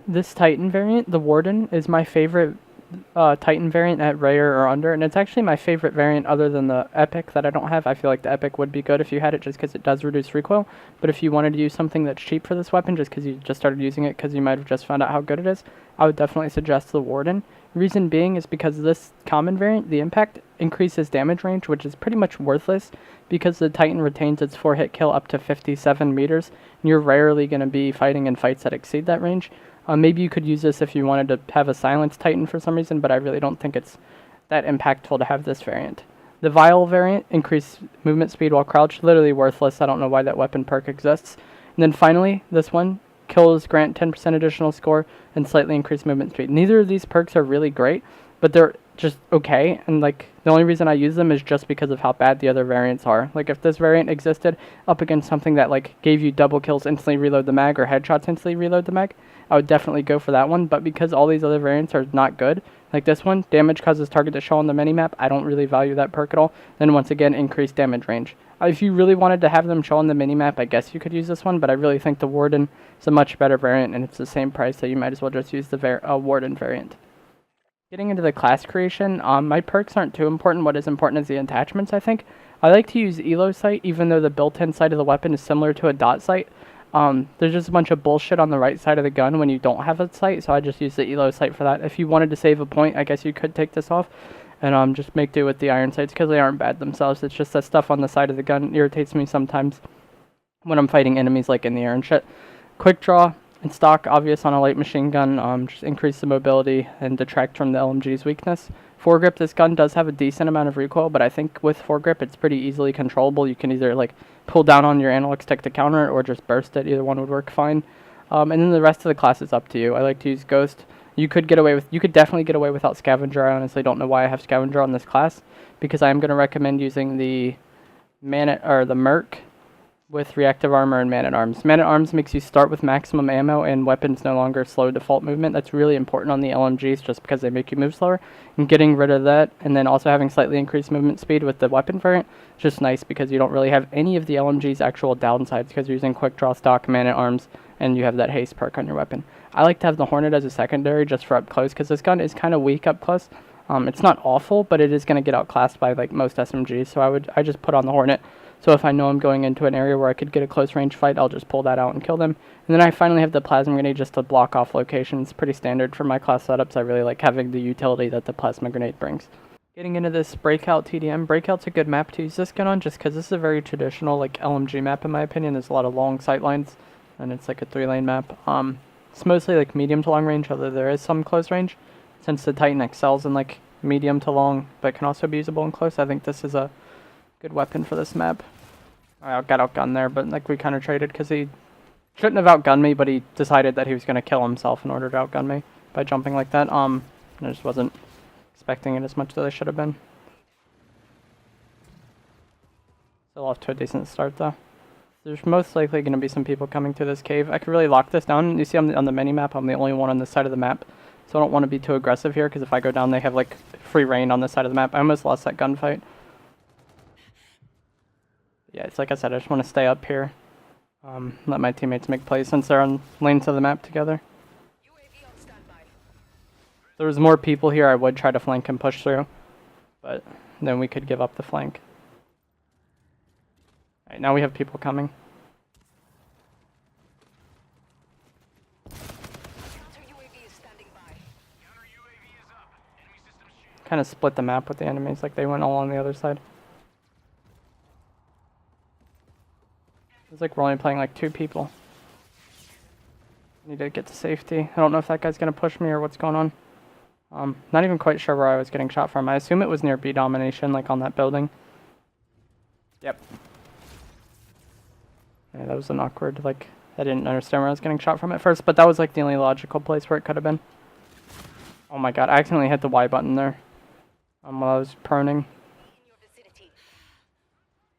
This Titan variant, the Warden, is my favorite Titan variant at rare or under, and it's actually my favorite variant other than the Epic that I don't have. I feel like the Epic would be good if you had it just because it does reduce recoil, but if you wanted to use something that's cheap for this weapon just because you just started using it because you might have just found out how good it is, I would definitely suggest the Warden. Reason being is because this common variant, the Impact, increases damage range, which is pretty much worthless because the Titan retains its 4-hit kill up to 57 meters, and you're rarely going to be fighting in fights that exceed that range. Maybe you could use this if you wanted to have a silenced Titan for some reason, but I really don't think it's that impactful to have this variant. The Vial variant, increased movement speed while crouched, literally worthless. I don't know why that weapon perk exists. And then finally, this one, kills grant 10% additional score and slightly increased movement speed. Neither of these perks are really great, but they're just okay, and like the only reason I use them is just because of how bad the other variants are. Like if this variant existed up against something that like gave you double kills instantly reload the mag or headshots instantly reload the mag, I would definitely go for that one. But because all these other variants are not good, like this one, damage causes target to show on the minimap, I don't really value that perk at all. Then once again, increased damage range. If you really wanted to have them show on the minimap, I guess you could use this one, but I really think the Warden is a much better variant, and it's the same price, so you might as well just use the Warden variant. Getting into the class creation, my perks aren't too important. What is important is the attachments, I think. I like to use Elo sight, even though the built-in sight of the weapon is similar to a dot sight. There's just a bunch of bullshit on the right side of the gun when you don't have a sight, so I just use the Elo sight for that. If you wanted to save a point, I guess you could take this off and just make do with the iron sights because they aren't bad themselves. It's just that stuff on the side of the gun irritates me sometimes when I'm fighting enemies like in the air and shit. Quick draw and stock, obvious on a light machine gun, just increase the mobility and detract from the LMG's weakness. Foregrip, this gun does have a decent amount of recoil, but I think with foregrip it's pretty easily controllable. You can either like pull down on your analog stick to counter it or just burst it. Either one would work fine. And then the rest of the class is up to you. I like to use Ghost. You could definitely get away without Scavenger. I honestly don't know why I have Scavenger on this class, because I am going to recommend using the Merc with reactive armor and man-at-arms. Man-at-arms makes you start with maximum ammo and weapons no longer slow default movement. That's really important on the LMGs just because they make you move slower. And getting rid of that and then also having slightly increased movement speed with the weapon variant is just nice because you don't really have any of the LMG's actual downsides because you're using quick draw stock, man-at-arms, and you have that haste perk on your weapon. I like to have the Hornet as a secondary just for up close because this gun is kind of weak up close. It's not awful, but it is going to get outclassed by like most SMGs, so I just put on the Hornet. So if I know I'm going into an area where I could get a close range fight, I'll just pull that out and kill them. And then I finally have the Plasma Grenade just to block off locations. Pretty standard for my class setups. I really like having the utility that the Plasma Grenade brings. Getting into this Breakout TDM. Breakout's a good map to use this gun on just because this is a very traditional like LMG map in my opinion. There's a lot of long sight lines and it's like a 3-lane map. It's mostly like medium to long range, although there is some close range. Since the Titan excels in like medium to long, but can also be usable in close, I think this is a good weapon for this map. I got outgunned there, but like we kind of traded because he shouldn't have outgunned me, but he decided that he was going to kill himself in order to outgun me by jumping like that. I just wasn't expecting it as much as I should have been. Still off to a decent start though. There's most likely going to be some people coming to this cave. I could really lock this down. You see on the mini-map, I'm the only one on this side of the map. So I don't want to be too aggressive here because if I go down, they have like free reign on this side of the map. I almost lost that gunfight. Yeah, it's like I said, I just want to stay up here. Let my teammates make plays since they're on lanes of the map together. If there was more people here, I would try to flank and push through. But then we could give up the flank. Alright, now we have people coming. Kind of split the map with the enemies, like they went all on the other side. It's like we're only playing like 2 people. Need to get to safety. I don't know if that guy's going to push me or what's going on. Not even quite sure where I was getting shot from. I assume it was near B domination, like on that building. Yep. Yeah, that was an awkward, like, I didn't understand where I was getting shot from at first, but that was like the only logical place where it could have been. Oh my god, I accidentally hit the Y button there. While I was proning.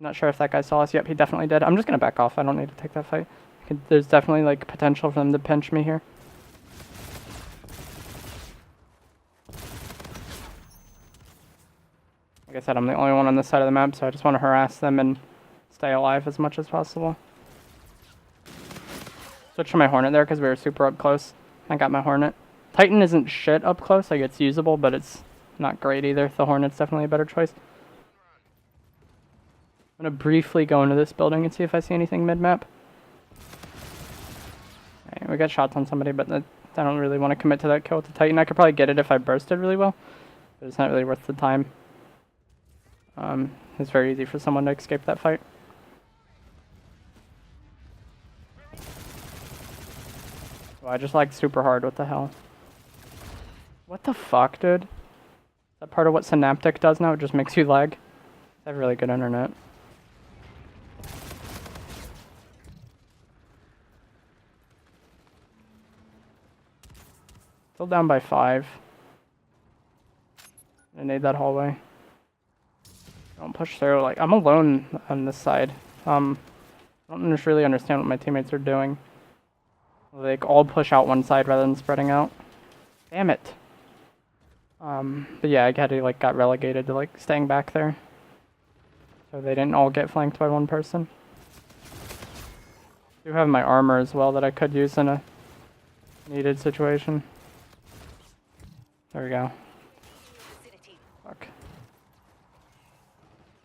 Not sure if that guy saw us. Yep, he definitely did. I'm just going to back off. I don't need to take that fight. There's definitely like potential for them to pinch me here. Like I said, I'm the only one on this side of the map, so I just want to harass them and stay alive as much as possible. Switch to my Hornet there because we were super up close. I got my Hornet. Titan isn't shit up close, like it's usable, but it's not great either. The Hornet's definitely a better choice. I'm gonna briefly go into this building and see if I see anything mid-map. Alright, we got shots on somebody, but I don't really want to commit to that kill with the Titan. I could probably get it if I bursted really well, but it's not really worth the time. It's very easy for someone to escape that fight. Oh, I just lagged super hard, what the hell? What the fuck, dude? Is that part of what Synaptic does now? It just makes you lag? I have really good internet. Still down by 5. I need that hallway. Don't push through. Like, I'm alone on this side. I don't just really understand what my teammates are doing. They all push out one side rather than spreading out. Damn it. But yeah, I had to, like, got relegated to, like, staying back there. So they didn't all get flanked by one person. I do have my armor as well that I could use in a needed situation. There we go. Fuck.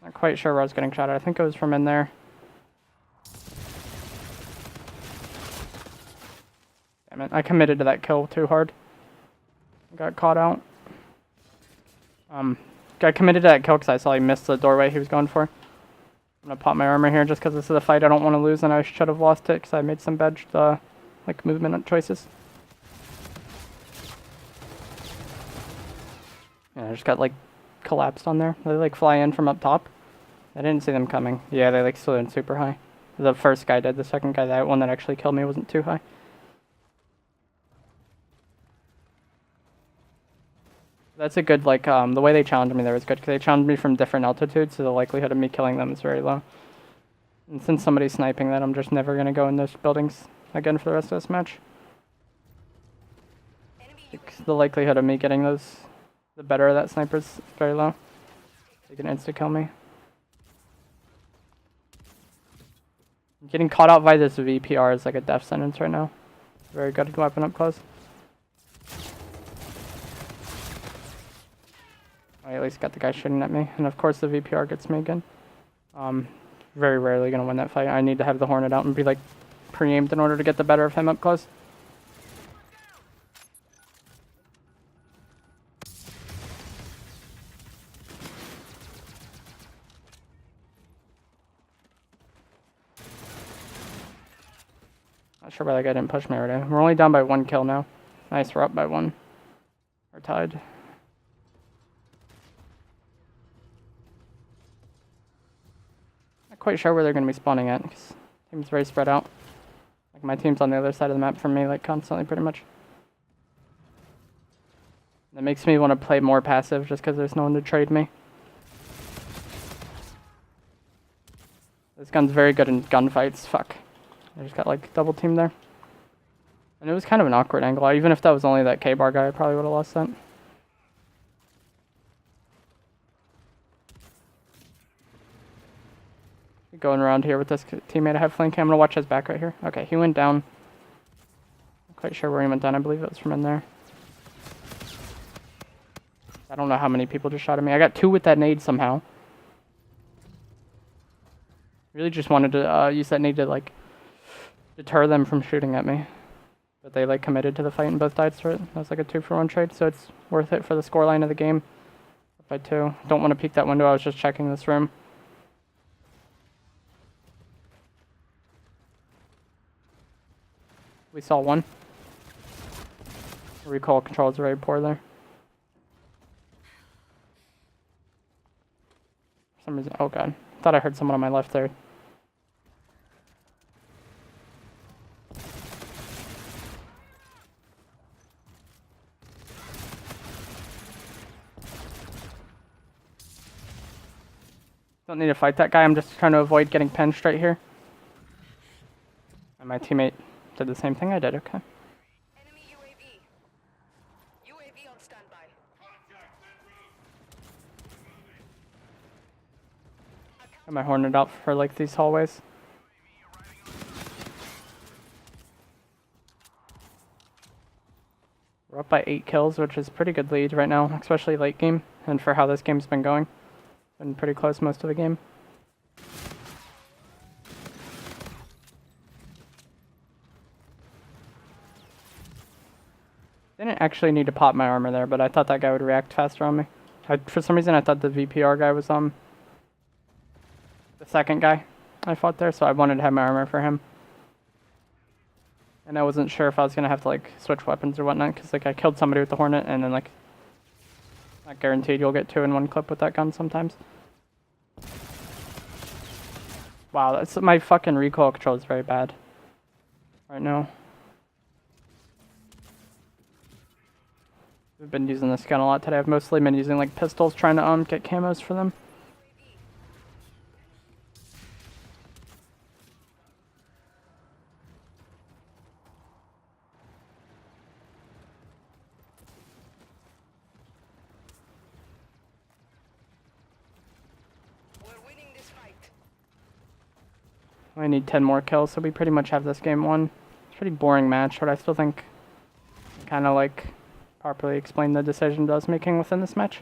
Not quite sure where I was getting shot at. I think it was from in there. Damn it, I committed to that kill too hard. Got caught out. Got committed to that kill because I saw he missed the doorway he was going for. I'm gonna pop my armor here just because this is a fight I don't want to lose, and I should have lost it because I made some bad like movement choices. Yeah, I just got like collapsed on there. They like fly in from up top. I didn't see them coming. Yeah, they like flew in super high. The first guy did. The second guy, that one that actually killed me, wasn't too high. That's a good, like, the way they challenged me there was good, because they challenged me from different altitudes, so the likelihood of me killing them is very low. And since somebody's sniping that, I'm just never going to go in those buildings again for the rest of this match. The likelihood of me getting those, the better of that sniper is very low. They can insta-kill me. Getting caught out by this VPR is like a death sentence right now. Very good weapon up close. I at least got the guy shooting at me, and of course the VPR gets me again. Very rarely gonna win that fight. I need to have the Hornet out and be like pre-aimed in order to get the better of him up close. Not sure why that guy didn't push me already. We're only down by 1 kill now. Nice, we're up by 1. We're tied. Quite sure where they're going to be spawning at, because the team's very spread out. Like, my team's on the other side of the map from me, like, constantly, pretty much. That makes me want to play more passive, just because there's no one to trade me. This gun's very good in gunfights. Fuck. I just got, like, double teamed there. And it was kind of an awkward angle. Even if that was only that K-bar guy, I probably would have lost that. Going around here with this teammate I have flanking. I'm going to watch his back right here. Okay, he went down. Not quite sure where he went down. I believe it was from in there. I don't know how many people just shot at me. I got 2 with that nade somehow. Really just wanted to use that nade to, like, deter them from shooting at me. But they, like, committed to the fight and both died through it. That was like a 2-for-1 trade, so it's worth it for the scoreline of the game. Up by 2. Don't want to peek that window. I was just checking this room. We saw one. Recoil control is very poor there. For some reason, oh god. Thought I heard someone on my left there. Don't need to fight that guy, I'm just trying to avoid getting pinched right here. And my teammate did the same thing I did, okay. Enemy UAV. UAV on standby. Got my Hornet out for like these hallways. We're up by 8 kills, which is pretty good lead right now, especially late game, and for how this game's been going. Been pretty close most of the game. Didn't actually need to pop my armor there, but I thought that guy would react faster on me. For some reason, I thought the VPR guy was the second guy I fought there, so I wanted to have my armor for him. And I wasn't sure if I was gonna have to like switch weapons or whatnot, because like I killed somebody with the Hornet, and then like not guaranteed you'll get 2 in one clip with that gun sometimes. Wow, that's my fucking recoil control is very bad right now. We've been using this gun a lot today. I've mostly been using like pistols, trying to get camos for them. We're winning this fight. I need 10 more kills, so we pretty much have this game won. It's a pretty boring match, but I still think kind of like properly explain the decisions I was making within this match.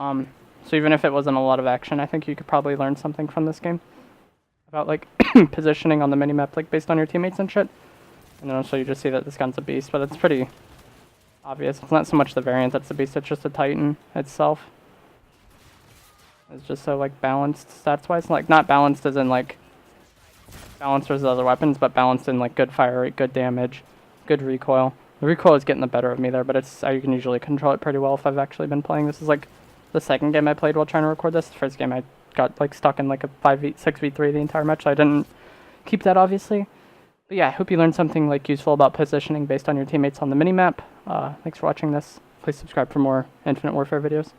So even if it wasn't a lot of action, I think you could probably learn something from this game about like positioning on the minimap, like based on your teammates and shit. And then also you just see that this gun's a beast, but it's pretty obvious. It's not so much the variant that's a beast, it's just the Titan itself. It's just so like balanced stats wise, like not balanced as in like balanced versus other weapons, but balanced in like good fire rate, good damage, good recoil. The recoil is getting the better of me there, but it's you can usually control it pretty well if I've actually been playing. This is like the second game I played while trying to record this. The first game I got like stuck in like a 6v3 the entire match, so I didn't keep that obviously. But yeah, I hope you learned something like useful about positioning based on your teammates on the minimap. Thanks for watching this. Please subscribe for more Infinite Warfare videos.